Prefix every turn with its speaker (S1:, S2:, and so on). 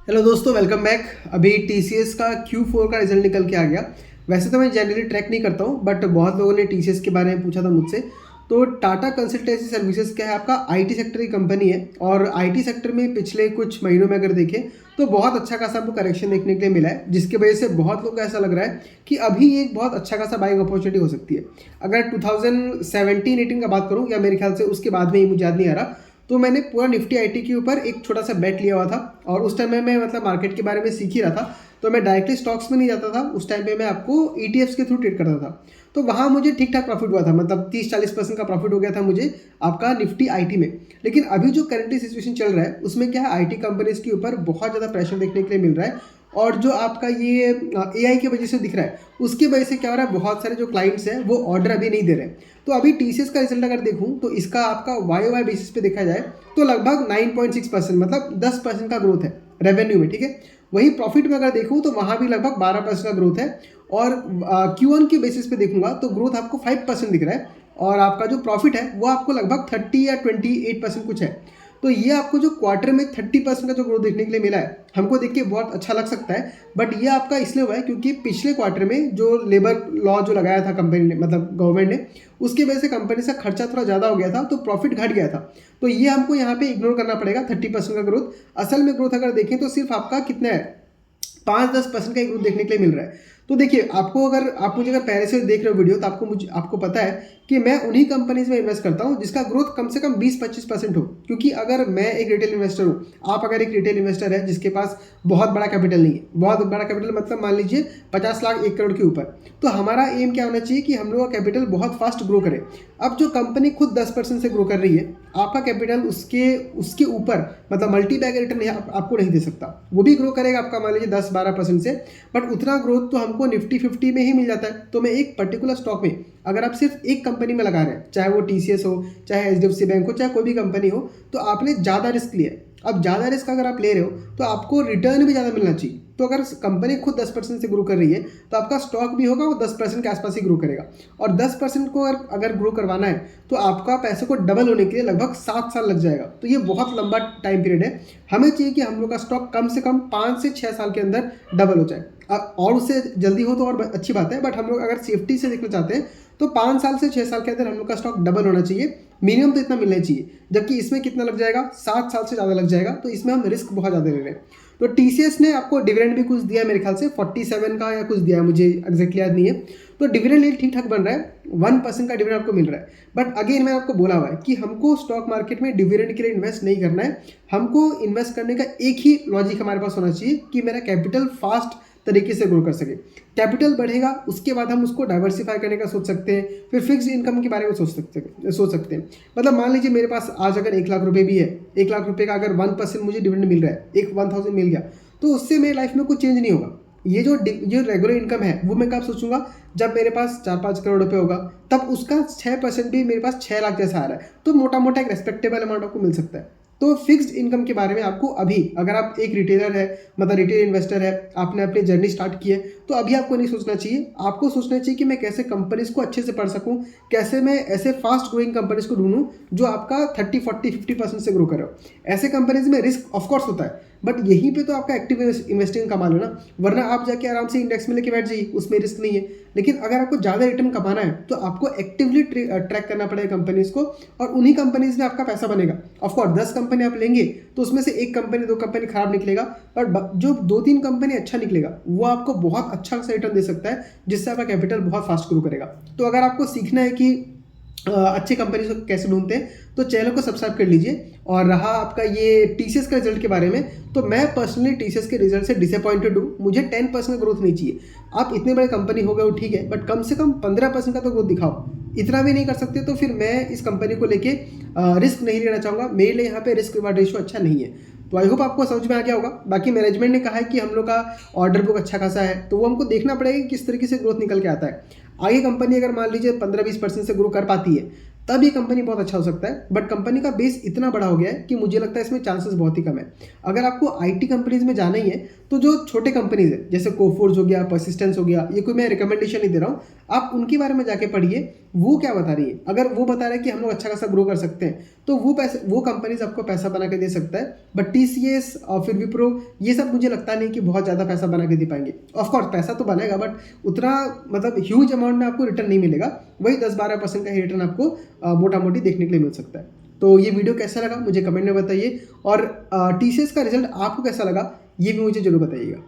S1: Hello दोस्तों, welcome back. अभी TCS का Q4 का रिजल्ट निकल के आ गया। वैसे तो मैं जनरली ट्रैक नहीं करता हूँ, बट बहुत लोगों ने टीसीएस के बारे में पूछा था मुझसे। तो टाटा कंसल्टेंसी सर्विसेज क्या है, आपका आईटी सेक्टर की कंपनी है। और आईटी सेक्टर में पिछले कुछ महीनों में अगर देखें तो बहुत अच्छा खासा आपको करेक्शन देखने के लिए मिला है, जिसकी वजह से बहुत लोग को ऐसा लग रहा है कि अभी एक बहुत अच्छा खासा बाइंग अपॉर्चुनिटी हो सकती है। अगर 2017-18 का बात करूँ, या मेरे ख्याल से उसके बाद में ही, मुझे याद नहीं आ रहा, तो मैंने पूरा निफ्टी आईटी के ऊपर एक छोटा सा बेट लिया हुआ था। और उस टाइम में मैं मतलब मार्केट के बारे में सीख ही रहा था, तो मैं डायरेक्टली स्टॉक्स में नहीं जाता था। उस टाइम पे मैं आपको ईटीएफ्स के थ्रू ट्रेड करता था। तो वहाँ मुझे ठीक ठाक प्रॉफिट हुआ था, मतलब 30-40% का प्रॉफिट हो गया था मुझे आपका निफ्टी आईटी में। लेकिन अभी जो करंटली सिचुएशन चल रहा है उसमें क्या है, आईटी कंपनीज के ऊपर बहुत ज़्यादा प्रेशर देखने के लिए मिल रहा है। और जो आपका ये एआई की वजह से दिख रहा है, उसकी वजह से क्या हो रहा है, बहुत सारे जो क्लाइंट्स हैं वो ऑर्डर अभी नहीं दे रहे हैं। तो अभी टीसीएस का रिजल्ट अगर देखूं तो इसका आपका वाई वाई बेसिस पे देखा जाए तो लगभग 9.6%, मतलब 10% का ग्रोथ है रेवेन्यू में, ठीक है। वही प्रॉफिट में अगर देखूं तो वहां भी लगभग 12% का ग्रोथ है। और Q1 की बेसिस पे देखूंगा तो ग्रोथ आपको 5% दिख रहा है। और आपका जो प्रॉफिट है वो आपको लगभग 30 या 28% कुछ है। तो ये आपको जो क्वार्टर में 30% का जो ग्रोथ देखने के लिए मिला है, हमको देख के बहुत अच्छा लग सकता है। बट ये आपका इसलिए हुआ है क्योंकि पिछले क्वार्टर में जो लेबर लॉ जो लगाया था कंपनी ने, मतलब गवर्नमेंट ने, उसकी वजह से कंपनी से खर्चा थोड़ा ज़्यादा हो गया था, तो प्रॉफिट घट गया था। तो ये हमको यहाँ पे इग्नोर करना पड़ेगा 30% का ग्रोथ। असल में ग्रोथ अगर देखें तो सिर्फ आपका कितना है, 5-10% का एक ग्रोथ देखने के लिए मिल रहा है। तो देखिए, आपको अगर आप मुझे अगर पहले से देख रहे हो वीडियो, तो आपको पता है कि मैं उन्हीं कंपनीज में इन्वेस्ट करता हूं जिसका ग्रोथ कम से कम 20-25% हो। क्योंकि अगर मैं एक रिटेल इन्वेस्टर हूं, आप अगर एक रिटेल इन्वेस्टर है जिसके पास बहुत बड़ा कैपिटल नहीं है, बहुत बड़ा कैपिटल मतलब मान लीजिए 50 लाख 1 करोड़ के ऊपर, तो हमारा एम क्या होना चाहिए कि हम लोग का कैपिटल बहुत फास्ट ग्रो करे। अब जो कंपनी खुद 10% से ग्रो कर रही है, आपका कैपिटल उसके उसके ऊपर मतलब मल्टी बैग रिटर्न आपको नहीं दे सकता। वो भी ग्रो करेगा आपका मान लीजिए 10-12% से, बट उतना ग्रोथ तो हमको निफ्टी 50 में ही मिल जाता है। तो मैं एक पर्टिकुलर स्टॉक में, अगर आप सिर्फ एक कंपनी में लगा रहे हैं, चाहे वो टीसीएस हो, चाहे एचडीएफसी बैंक हो, चाहे कोई भी कंपनी हो, तो आपने ज़्यादा रिस्क लिया है। अब ज़्यादा रिस्क अगर आप ले रहे हो तो आपको रिटर्न भी ज़्यादा मिलना चाहिए। तो अगर कंपनी खुद 10% से ग्रो कर रही है तो आपका स्टॉक भी होगा वो 10% के आसपास ही ग्रो करेगा। और 10% को अगर ग्रो करवाना है तो आपका पैसे को डबल होने के लिए लगभग 7 साल लग जाएगा। तो ये बहुत लंबा टाइम पीरियड है। हमें चाहिए कि हम लोग का स्टॉक कम से कम 5 से 6 साल के अंदर डबल हो जाए। और उससे जल्दी हो तो और अच्छी बात है, बट हम लोग अगर सेफ्टी से देखना चाहते हैं तो 5 साल से 6 साल के अंदर हम लोग का स्टॉक डबल होना चाहिए। मिनिमम तो इतना मिलना चाहिए, जबकि इसमें कितना लग जाएगा, 7 साल से ज़्यादा लग जाएगा। तो इसमें हम रिस्क बहुत ज़्यादा ले रहे हैं। तो टीसीएस ने आपको डिविडेंड भी कुछ दिया है, मेरे ख्याल से 47 का या कुछ दिया है, मुझे एग्जैक्टली याद नहीं है। तो डिविडेंड ये ठीक ठाक बन रहा है, 1% का डिविडेंड आपको मिल रहा है। बट अगेन मैंने आपको बोला हुआ है कि हमको स्टॉक मार्केट में डिविडेंड के लिए इन्वेस्ट नहीं करना है। हमको इन्वेस्ट करने का एक ही लॉजिक हमारे पास होना चाहिए कि मेरा कैपिटल फास्ट तरीके से ग्रो कर सके। कैपिटल बढ़ेगा, उसके बाद हम उसको डाइवर्सिफाई करने का सोच सकते हैं, फिर फिक्स्ड इनकम के बारे में सोच सकते हैं। मतलब मान लीजिए मेरे पास आज अगर 1 लाख रुपए भी है, 1 लाख रुपए का अगर 1% मुझे डिविडेंड मिल रहा है, एक 1000 मिल गया, तो उससे मेरी लाइफ में कुछ चेंज नहीं होगा। ये जो रेगुलर इनकम है वो मैं कब सोचूंगा, जब मेरे पास 4-5 करोड़ रुपए होगा, तब उसका 6% भी मेरे पास 6 लाख जैसा आ रहा है, तो मोटा मोटा एक रेस्पेक्टेबल अमाउंट आपको मिल सकता है। तो फिक्स्ड इनकम के बारे में आपको अभी, अगर आप एक रिटेलर है, मतलब रिटेल इन्वेस्टर है, आपने अपनी जर्नी स्टार्ट की है, तो अभी आपको नहीं सोचना चाहिए। आपको सोचना चाहिए कि मैं कैसे कंपनीज को अच्छे से पढ़ सकूं, कैसे मैं ऐसे फास्ट ग्रोइंग कंपनीज को ढूंढूं जो आपका 30-40-50% से ग्रो करे। ऐसे कंपनीज में रिस्क ऑफकोर्स होता है, बट यहीं पे तो आपका एक्टिव इन्वेस्टिंग कमा लो ना, वरना आप जाके आराम से इंडेक्स में लेके बैठ जाइए, उसमें रिस्क नहीं है। लेकिन अगर आपको ज़्यादा रिटर्न कमाना है तो आपको एक्टिवली ट्रैक करना पड़ेगा कंपनीज को, और उन्हीं कंपनीज में आपका पैसा बनेगा। ऑफकोर्स 10 कंपनी आप लेंगे तो उसमें से 1 कंपनी 2 कंपनी खराब निकलेगा, और जो 2-3 कंपनी अच्छा निकलेगा वो आपको बहुत अच्छा सा रिटर्न दे सकता है, जिससे आपका कैपिटल बहुत फास्ट ग्रो करेगा। तो अगर आपको सीखना है कि अच्छी कंपनी को कैसे ढूंढते हैं, तो चैनल को सब्सक्राइब कर लीजिए। और रहा आपका ये टीसीएस का रिजल्ट के बारे में, तो मैं पर्सनली टीसीएस के रिजल्ट से डिसअपॉइंटेड हूँ। मुझे 10% ग्रोथ नहीं चाहिए। आप इतने बड़े कंपनी हो गए हो ठीक है, बट कम से कम 15% का तो ग्रोथ दिखाओ। इतना भी नहीं कर सकते तो फिर मैं इस कंपनी को लेके रिस्क नहीं लेना चाहूँगा। मेरे लिए यहाँ पे रिस्क रिवार्ड रेशियो अच्छा नहीं है। तो आई होप आपको समझ में आ गया होगा। बाकी मैनेजमेंट ने कहा है कि हम लोग का ऑर्डर बुक अच्छा खासा है, तो वो हमको देखना पड़ेगा कि किस तरीके से ग्रोथ निकल के आता है। आगे कंपनी अगर मान लीजिए 15-20% से ग्रो कर पाती है, तब ये कंपनी बहुत अच्छा हो सकता है। बट कंपनी का बेस इतना बड़ा हो गया है कि मुझे लगता है इसमें चांसेस बहुत ही कम है। अगर आपको आईटी कंपनीज में जाना ही है तो जो छोटे कंपनीज है, जैसे कोफोर्ज हो गया, परसिस्टेंस हो गया, ये कोई मैं रिकमेंडेशन नहीं दे रहा हूँ, आप उनके बारे में जाके पढ़िए। वो क्या बता रही है। अगर वो बता रहा है कि हम लोग अच्छा खासा ग्रो कर सकते हैं तो वो कंपनीज आपको पैसा बना के दे सकता है। बट TCS और फिर विप्रो ये सब मुझे लगता नहीं कि बहुत ज़्यादा पैसा बना के दे पाएंगे। ऑफकोर्स पैसा तो बनेगा बट उतना मतलब ह्यूज अमाउंट में आपको रिटर्न नहीं मिलेगा, वही 10-12% का ही रिटर्न आपको मोटा मोटी देखने के लिए मिल सकता है। तो ये वीडियो कैसा लगा मुझे कमेंट में बताइए, और TCS का रिजल्ट आपको कैसा लगा ये भी मुझे जरूर बताइएगा।